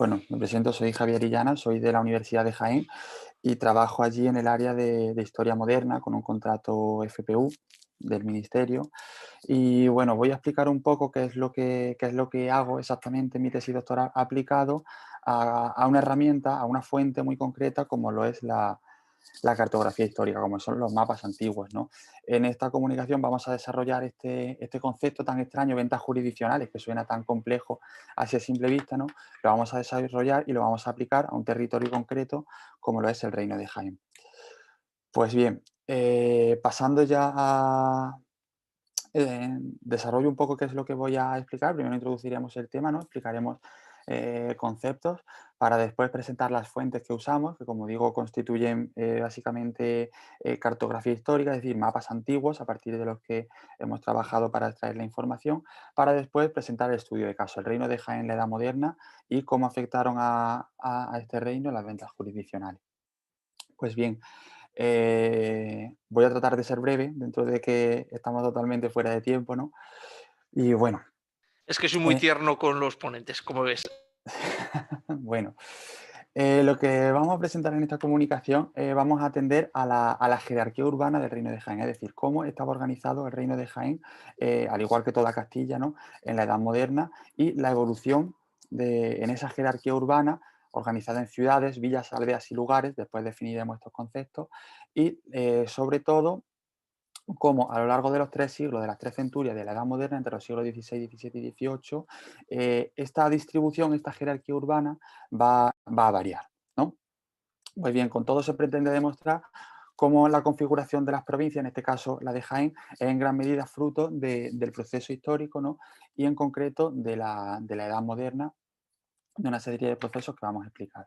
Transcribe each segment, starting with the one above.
Bueno, me presento, soy Javier Illana, soy de la Universidad de Jaén y trabajo allí en el área de Historia Moderna con un contrato FPU del Ministerio. Y bueno, voy a explicar un poco qué es lo que hago exactamente en mi tesis doctoral aplicado a una herramienta, a una fuente muy concreta como lo es la cartografía histórica, como son los mapas antiguos, ¿no? En esta comunicación vamos a desarrollar este concepto tan extraño, ventas jurisdiccionales, que suena tan complejo así a simple vista, ¿no? Lo vamos a desarrollar y lo vamos a aplicar a un territorio concreto como lo es el Reino de Jaén. Pues bien, pasando ya a desarrollo un poco qué es lo que voy a explicar. Primero introduciremos el tema, ¿no? Explicaremos conceptos para después presentar las fuentes que usamos, que como digo constituyen básicamente cartografía histórica, es decir, mapas antiguos a partir de los que hemos trabajado para extraer la información, para después presentar el estudio de caso, el reino de Jaén en la Edad Moderna y cómo afectaron a este reino las ventas jurisdiccionales. Pues bien, voy a tratar de ser breve, dentro de que estamos totalmente fuera de tiempo, ¿no? Y bueno, Es que soy muy eh, tierno con los ponentes, como ves. bueno, lo que vamos a presentar en esta comunicación, vamos a atender a la jerarquía urbana del Reino de Jaén, es decir, cómo estaba organizado el Reino de Jaén, al igual que toda Castilla, ¿no? En la Edad Moderna y la evolución en esa jerarquía urbana organizada en ciudades, villas, aldeas y lugares, después definiremos estos conceptos, y sobre todo cómo a lo largo de los tres siglos, de las tres centurias de la Edad Moderna, entre los siglos XVI, XVII y XVIII, esta distribución, esta jerarquía urbana va a variar, ¿no? Pues bien, con todo se pretende demostrar cómo la configuración de las provincias, en este caso la de Jaén, es en gran medida fruto del proceso histórico, ¿no? Y en concreto de la Edad Moderna, de una serie de procesos que vamos a explicar.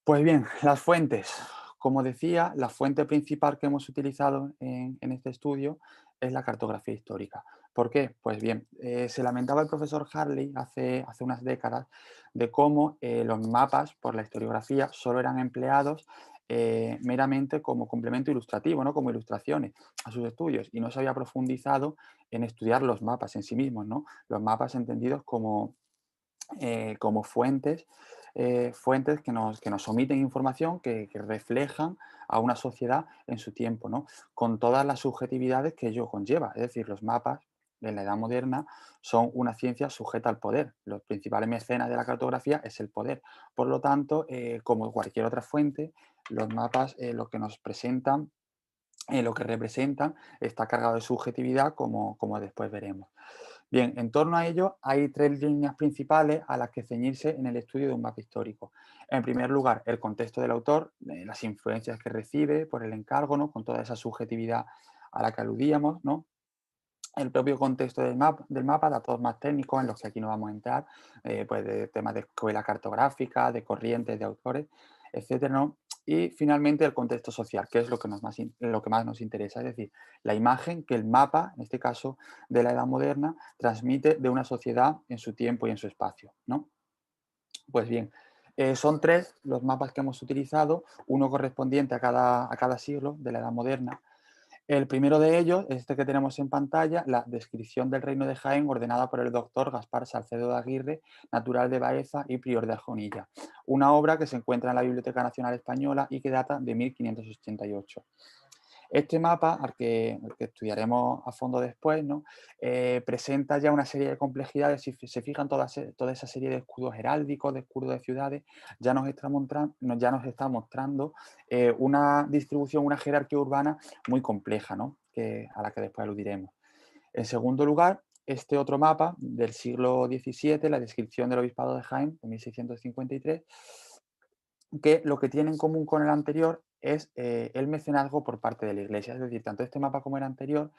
Pues bien, las fuentes. Como decía, la fuente principal que hemos utilizado en este estudio es la cartografía histórica. ¿Por qué? Pues bien, se lamentaba el profesor Harley hace unas décadas de cómo los mapas por la historiografía solo eran empleados meramente como complemento ilustrativo, ¿no? Como ilustraciones a sus estudios, y no se había profundizado en estudiar los mapas en sí mismos, ¿no? Los mapas entendidos como fuentes, fuentes que nos omiten información, que reflejan a una sociedad en su tiempo, ¿no? Con todas las subjetividades que ello conlleva. Es decir, los mapas en la Edad Moderna son una ciencia sujeta al poder. Los principales mecenas de la cartografía es el poder. Por lo tanto, como cualquier otra fuente, los mapas lo que nos presentan, lo que representan, está cargado de subjetividad, como después veremos. Bien, en torno a ello hay tres líneas principales a las que ceñirse en el estudio de un mapa histórico. En primer lugar, el contexto del autor, las influencias que recibe por el encargo, ¿no? Con toda esa subjetividad a la que aludíamos, ¿no? El propio contexto del mapa, datos más técnicos en los que aquí no vamos a entrar, pues de temas de escuela cartográfica, de corrientes, de autores, etcétera, ¿no? Y finalmente el contexto social, que es lo que más nos interesa, es decir, la imagen que el mapa, en este caso de la Edad Moderna, transmite de una sociedad en su tiempo y en su espacio, ¿no? Pues bien, son tres los mapas que hemos utilizado, uno correspondiente a cada siglo de la Edad Moderna. El primero de ellos es este que tenemos en pantalla, la descripción del Reino de Jaén ordenada por el doctor Gaspar Salcedo de Aguirre, natural de Baeza y prior de Arjonilla. Una obra que se encuentra en la Biblioteca Nacional Española y que data de 1588. Este mapa, al que estudiaremos a fondo después, ¿no? Presenta ya una serie de complejidades. Si se fijan, toda esa serie de escudos heráldicos, de escudos de ciudades, ya nos está mostrando una distribución, una jerarquía urbana muy compleja, ¿no? A la que después aludiremos. En segundo lugar, este otro mapa del siglo XVII, la descripción del Obispado de Jaén, de 1653, que lo que tiene en común con el anterior es el mecenazgo por parte de la Iglesia. Es decir, tanto este mapa como el anterior,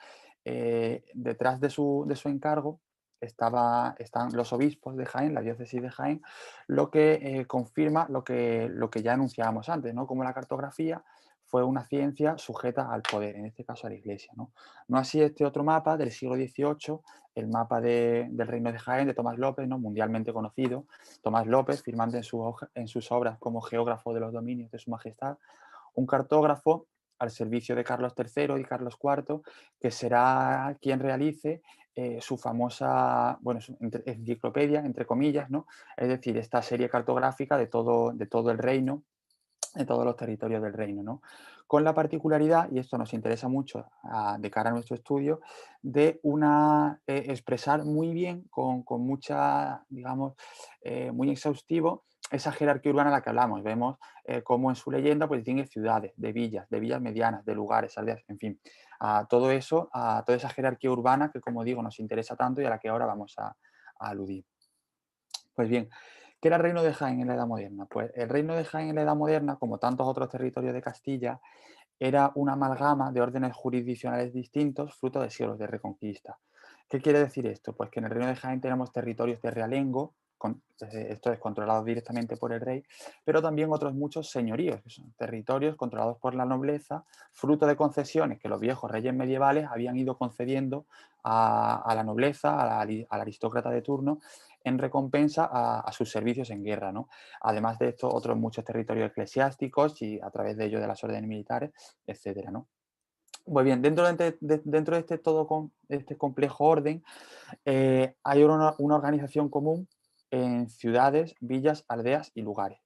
detrás de su encargo están los obispos de Jaén, la diócesis de Jaén, lo que confirma lo que ya anunciábamos antes, ¿no? Como la cartografía fue una ciencia sujeta al poder, en este caso a la Iglesia. No, no así este otro mapa del siglo XVIII, el mapa del Reino de Jaén de Tomás López, ¿no? Mundialmente conocido. Tomás López, firmando en sus obras como geógrafo de los dominios de su majestad, un cartógrafo al servicio de Carlos III y Carlos IV, que será quien realice su famosa, bueno, su enciclopedia, entre comillas, ¿no? Es decir, esta serie cartográfica de todo el reino, de todos los territorios del reino, ¿no? Con la particularidad, y esto nos interesa mucho de cara a nuestro estudio, de expresar muy bien, con mucha, digamos, muy exhaustivo, esa jerarquía urbana a la que hablamos. Vemos cómo en su leyenda pues, distingue ciudades, de villas medianas, de lugares, aldeas, en fin, a todo eso, a toda esa jerarquía urbana que, como digo, nos interesa tanto y a la que ahora vamos a aludir. Pues bien, ¿qué era el reino de Jaén en la Edad Moderna? Pues el reino de Jaén en la Edad Moderna, como tantos otros territorios de Castilla, era una amalgama de órdenes jurisdiccionales distintos, fruto de siglos de reconquista. ¿Qué quiere decir esto? Pues que en el reino de Jaén tenemos territorios de realengo, esto es controlado directamente por el rey, pero también otros muchos señoríos, que son territorios controlados por la nobleza, fruto de concesiones que los viejos reyes medievales habían ido concediendo a la nobleza, al aristócrata de turno, en recompensa a sus servicios en guerra, ¿no? Además de esto, otros muchos territorios eclesiásticos y a través de ello de las órdenes militares, etcétera, ¿no? Pues bien, dentro de este este complejo orden, hay una organización común en ciudades, villas, aldeas y lugares.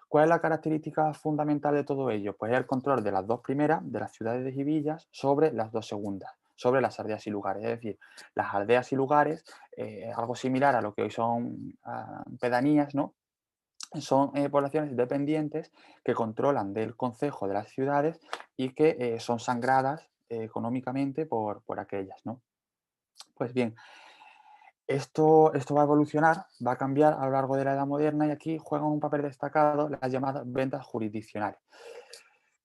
¿Cuál es la característica fundamental de todo ello? Pues el control de las dos primeras, de las ciudades y villas, sobre las dos segundas, sobre las aldeas y lugares. Es decir, las aldeas y lugares, algo similar a lo que hoy son pedanías, ¿no? Son poblaciones dependientes que controlan del concejo de las ciudades y que son sangradas económicamente por aquellas, ¿no? Pues bien, esto va a evolucionar, va a cambiar a lo largo de la Edad Moderna y aquí juegan un papel destacado las llamadas ventas jurisdiccionales.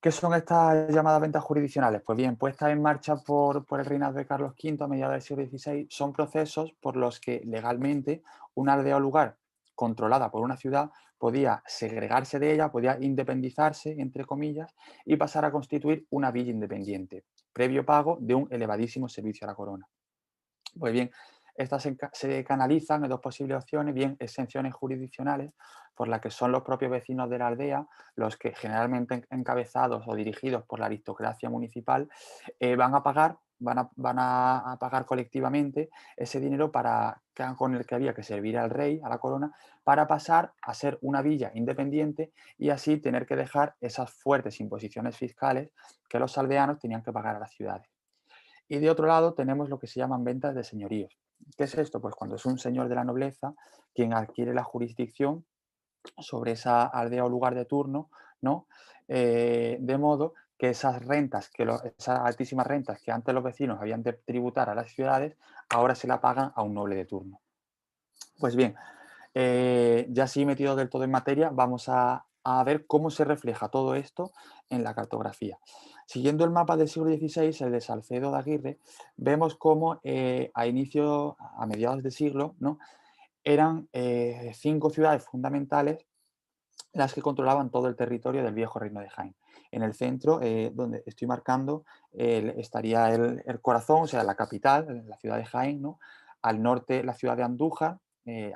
¿Qué son estas llamadas ventas jurisdiccionales? Pues bien, puestas en marcha por el reinado de Carlos V a mediados del siglo XVI, son procesos por los que legalmente una aldea o lugar controlada por una ciudad podía segregarse de ella, podía independizarse, entre comillas, y pasar a constituir una villa independiente, previo pago de un elevadísimo servicio a la corona. Pues bien, estas se canalizan en dos posibles opciones, bien exenciones jurisdiccionales, por las que son los propios vecinos de la aldea, los que generalmente encabezados o dirigidos por la aristocracia municipal, van a pagar colectivamente ese dinero con el que había que servir al rey, a la corona, para pasar a ser una villa independiente y así tener que dejar esas fuertes imposiciones fiscales que los aldeanos tenían que pagar a las ciudades. Y de otro lado tenemos lo que se llaman ventas de señoríos. ¿Qué es esto? Pues cuando es un señor de la nobleza quien adquiere la jurisdicción sobre esa aldea o lugar de turno, ¿no? De modo que esas rentas, esas altísimas rentas que antes los vecinos habían de tributar a las ciudades, ahora se la pagan a un noble de turno. Pues bien, ya así metido del todo en materia, vamos a ver cómo se refleja todo esto en la cartografía. Siguiendo el mapa del siglo XVI, el de Salcedo de Aguirre, vemos cómo a mediados de siglo, ¿no? Eran 5 ciudades fundamentales las que controlaban todo el territorio del viejo reino de Jaén. En el centro, donde estoy marcando, estaría el corazón, o sea, la capital, la ciudad de Jaén, ¿no? Al norte, la ciudad de Andújar,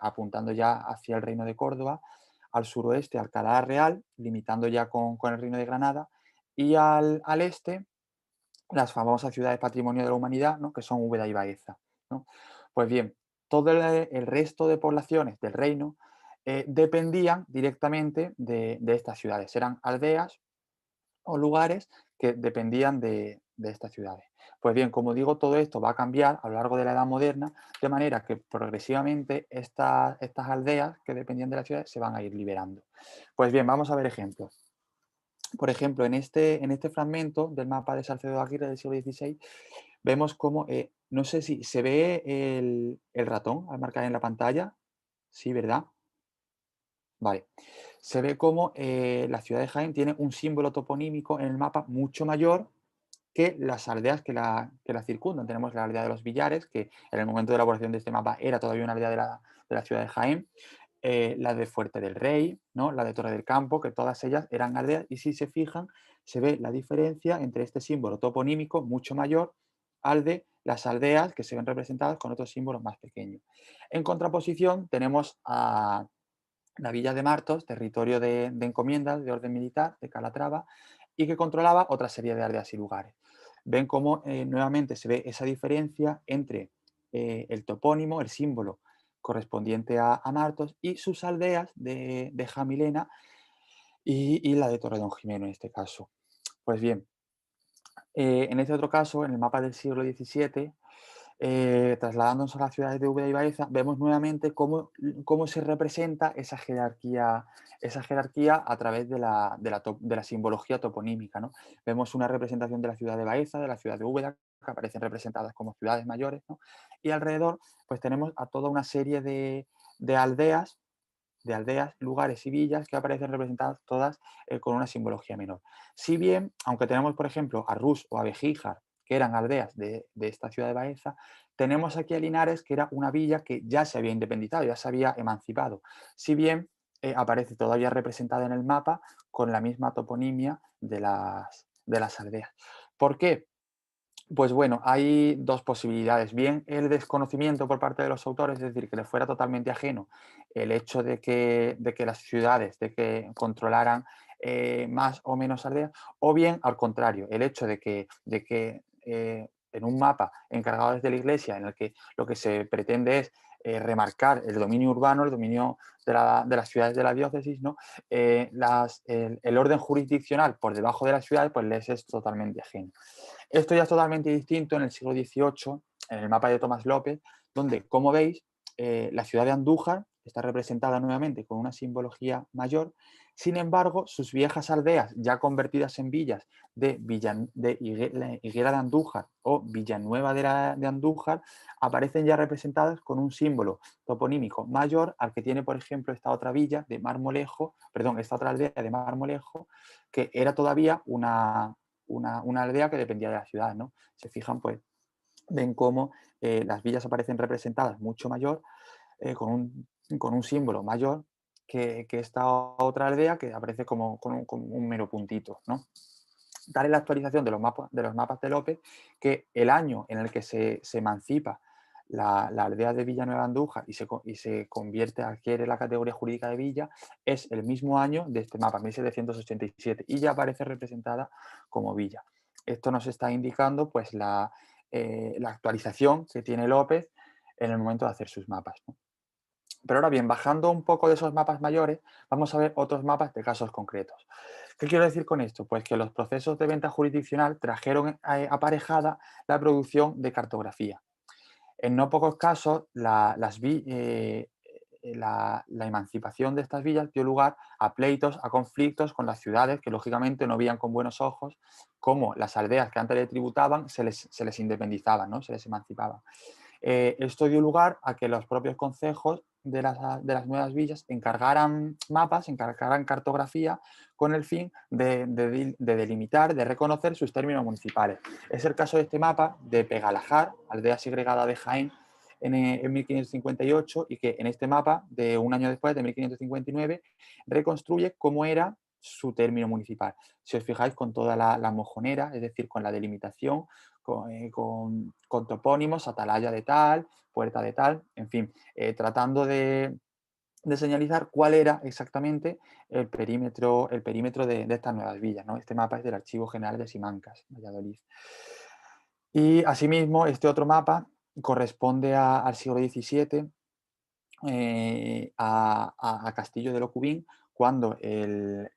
apuntando ya hacia el reino de Córdoba, al suroeste, Alcalá Real, limitando ya con el reino de Granada, y al este, las famosas ciudades patrimonio de la humanidad, ¿no? Que son Úbeda y Baeza, ¿no? Pues bien, todo el resto de poblaciones del reino dependían directamente de estas ciudades. Eran aldeas o lugares que dependían de estas ciudades. Pues bien, como digo, todo esto va a cambiar a lo largo de la Edad Moderna, de manera que progresivamente estas aldeas que dependían de las ciudades se van a ir liberando. Pues bien, vamos a ver ejemplos. Por ejemplo, en este fragmento del mapa de Salcedo de Aguirre del siglo XVI, vemos cómo, no sé si se ve el ratón al marcar en la pantalla. Sí, ¿verdad? Vale. Se ve cómo la ciudad de Jaén tiene un símbolo toponímico en el mapa mucho mayor que las aldeas que la circundan. Tenemos la aldea de los Villares, que en el momento de elaboración de este mapa era todavía una aldea de la ciudad de Jaén, la de Fuerte del Rey, ¿no? La de Torre del Campo, que todas ellas eran aldeas, y si se fijan, se ve la diferencia entre este símbolo toponímico mucho mayor al de las aldeas que se ven representadas con otros símbolos más pequeños. En contraposición, tenemos a la villa de Martos, territorio de encomiendas de orden militar de Calatrava, y que controlaba otra serie de aldeas y lugares. Ven cómo nuevamente se ve esa diferencia entre el topónimo, el símbolo correspondiente a Martos y sus aldeas de Jamilena y la de Torredonjimeno en este caso. Pues bien, en este otro caso, en el mapa del siglo XVII, trasladándonos a las ciudades de Úbeda y Baeza, vemos nuevamente cómo se representa esa jerarquía a través de la simbología toponímica, ¿no? Vemos una representación de la ciudad de Baeza, de la ciudad de Úbeda, que aparecen representadas como ciudades mayores, ¿no? Y alrededor, pues tenemos a toda una serie de aldeas lugares y villas que aparecen representadas todas con una simbología menor. Si bien, aunque tenemos, por ejemplo, a Rus o a Bejíjar, que eran aldeas de esta ciudad de Baeza, tenemos aquí a Linares, que era una villa que ya se había independizado, ya se había emancipado. Si bien aparece todavía representada en el mapa con la misma toponimia de las aldeas. ¿Por qué? Pues bueno, hay dos posibilidades. Bien, el desconocimiento por parte de los autores, es decir, que les fuera totalmente ajeno el hecho de que las ciudades, de que controlaran más o menos aldeas, o bien, al contrario, el hecho de que en un mapa encargado desde la Iglesia, en el que lo que se pretende es remarcar el dominio urbano, el dominio de las ciudades de la diócesis, ¿no? El orden jurisdiccional por debajo de las ciudades, pues les es totalmente ajeno. Esto ya es totalmente distinto en el siglo XVIII, en el mapa de Tomás López, donde, como veis, la ciudad de Andújar está representada nuevamente con una simbología mayor. Sin embargo, sus viejas aldeas, ya convertidas en villas de Higuera de Andújar o Villanueva de Andújar, aparecen ya representadas con un símbolo toponímico mayor al que tiene, por ejemplo, esta otra villa de Marmolejo, perdón, esta otra aldea de Marmolejo, que era todavía una aldea que dependía de la ciudad, ¿no? Se fijan, pues, ven cómo las villas aparecen representadas mucho mayor, con un símbolo mayor que esta otra aldea que aparece como un mero puntito, ¿no? Tal es la actualización de los mapas de López que el año en el que se emancipa la aldea de Villanueva de Andújar y se convierte, adquiere la categoría jurídica de villa, es el mismo año de este mapa, 1787, y ya aparece representada como villa. Esto nos está indicando pues la actualización que tiene López en el momento de hacer sus mapas, ¿no? Pero ahora bien, bajando un poco de esos mapas mayores, vamos a ver otros mapas de casos concretos. ¿Qué quiero decir con esto? Pues que los procesos de venta jurisdiccional trajeron aparejada la producción de cartografía. En no pocos casos, la emancipación de estas villas dio lugar a pleitos, a conflictos con las ciudades que lógicamente no veían con buenos ojos cómo las aldeas que antes le tributaban se les independizaban, ¿no? Se les emancipaban. Esto dio lugar a que los propios concejos de las nuevas villas encargaran mapas, encargaran cartografía con el fin de delimitar, de reconocer sus términos municipales. Es el caso de este mapa de Pegalajar, aldea segregada de Jaén, en 1558, y que en este mapa, de un año después, de 1559, reconstruye cómo era su término municipal. Si os fijáis, con toda la mojonera, es decir, con la delimitación, con topónimos, atalaya de tal, puerta de tal, en fin, tratando de señalizar cuál era exactamente el perímetro de estas nuevas villas, ¿no? Este mapa es del Archivo General de Simancas, Valladolid. Y asimismo, este otro mapa corresponde al siglo XVII, a Castillo de Locubín, cuando el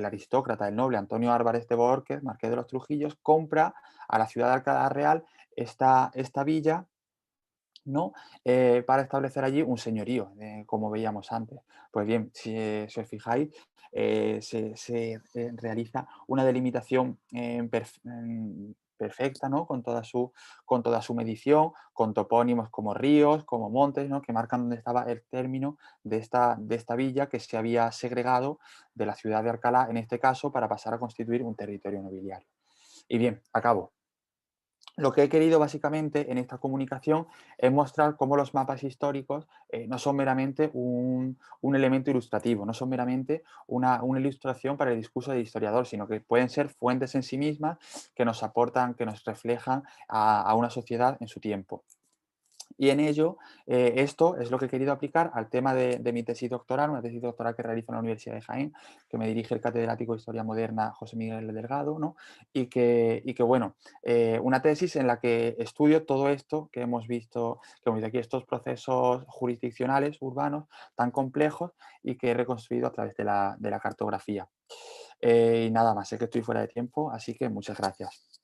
aristócrata, el noble Antonio Álvarez de Bohórquez, marqués de los Trujillos, compra a la ciudad de Alcalá Real esta villa, ¿no? Para establecer allí un señorío, como veíamos antes. Pues bien, si os fijáis, se realiza una delimitación perfecta, ¿no? Con toda su medición, con topónimos como ríos, como montes, ¿no? Que marcan dónde estaba el término de esta villa que se había segregado de la ciudad de Alcalá, en este caso, para pasar a constituir un territorio nobiliario. Y bien, acabo. Lo que he querido básicamente en esta comunicación es mostrar cómo los mapas históricos no son meramente un elemento ilustrativo, no son meramente una ilustración para el discurso del historiador, sino que pueden ser fuentes en sí mismas que nos aportan, que nos reflejan a una sociedad en su tiempo. Y en ello, esto es lo que he querido aplicar al tema de mi tesis doctoral, una tesis doctoral que realizo en la Universidad de Jaén, que me dirige el catedrático de Historia Moderna José Miguel Delgado, ¿no? Bueno, una tesis en la que estudio todo esto que hemos visto aquí, estos procesos jurisdiccionales urbanos tan complejos y que he reconstruido a través de la cartografía. Y nada más, sé que estoy fuera de tiempo, así que muchas gracias.